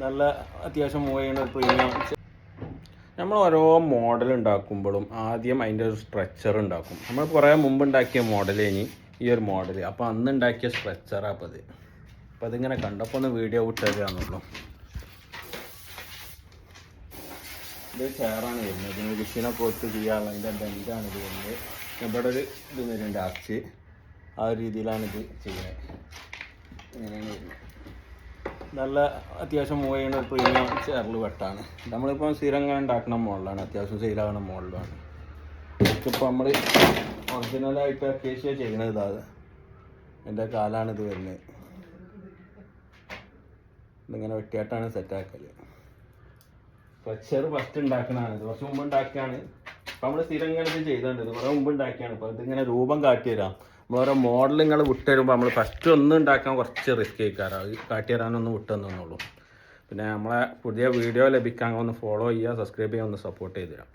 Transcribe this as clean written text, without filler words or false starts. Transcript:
നല്ല അത്യാവശ്യം മൂവ് ചെയ്യുന്ന ഒരു പ്രീമിയം. നമ്മൾ ഓരോ മോഡൽ ഉണ്ടാക്കുമ്പോഴും ആദ്യം അതിൻ്റെ ഒരു സ്ട്രക്ചർ ഉണ്ടാക്കും. നമ്മൾ കുറേ മുമ്പ് ഉണ്ടാക്കിയ മോഡലേനി ഈ ഒരു മോഡൽ. അപ്പോൾ അന്ന് ഉണ്ടാക്കിയ സ്ട്രക്ചറാണ് അപ്പോൾ അത്. അപ്പോൾ അതിങ്ങനെ കണ്ടപ്പോൾ ഒന്ന് വീഡിയോ വിട്ടുതരാന്നുള്ളൂ. ഇത് ചെയറാണ് വരുന്നത്. ഇതിന് വിഷീനൊക്കെ ഒത്ത് ചെയ്യാനുള്ള അതിൻ്റെ ബെഞ്ചാണ് ഇത് വരുന്നത്. ഇവിടെ ഒരു ഇത് വരുന്നുണ്ട് ആർച്ച്. ആ ഒരു രീതിയിലാണ് ഇത് ചെയ്യുന്നത്. ഇങ്ങനെയാണ് വരുന്നത്. നല്ല അത്യാവശ്യം മൂവ് ചെയ്യുന്ന ഒരു പ്രീമിയം ചെയറിൽ വെട്ടാണ്. നമ്മളിപ്പോൾ സ്ഥിരം ഇങ്ങനെ ഉണ്ടാക്കുന്ന മോഡലാണ്. അത്യാവശ്യം സെയിലാകുന്ന മോഡലാണ്. ഇപ്പോൾ നമ്മൾ ഒറിജിനലായിട്ട് അക്കേഷ്യ ചെയ്യുന്നത് ഇതാണ്. എൻ്റെ കാലാണ് ഇത് വരുന്നത്. ഇതിങ്ങനെ വെട്ടിയായിട്ടാണ് സെറ്റാക്കൽ. Structure first ഉണ്ടാക്കണതാണ്. ഇത് കുറച്ച് മുമ്പ് ഉണ്ടാക്കിയാണ്. അപ്പോൾ നമ്മൾ സ്ഥിരം ഇങ്ങനെ ഇത് ചെയ്തിട്ടുണ്ട്. ഇത് കുറേ മുമ്പ് ഉണ്ടാക്കിയാണ്. അപ്പോൾ ഇതിങ്ങനെ രൂപം കാട്ടി തരാം. നമ്മളോരോ മോഡൽ നിങ്ങൾ വിട്ടുതരുമ്പോൾ നമ്മൾ ഫസ്റ്റ് ഒന്നും ഉണ്ടാക്കാൻ കുറച്ച് റിസ്ക് ആയിക്കാറ്. അത് കാട്ടി തരാനൊന്ന് വിട്ടുതന്നുള്ളൂ. പിന്നെ നമ്മളെ പുതിയ വീഡിയോ ലഭിക്കാൻ ഒന്ന് ഫോളോ ചെയ്യുക, സബ്സ്ക്രൈബ് ചെയ്യുക, ഒന്ന് സപ്പോർട്ട് ചെയ്ത് തരാം.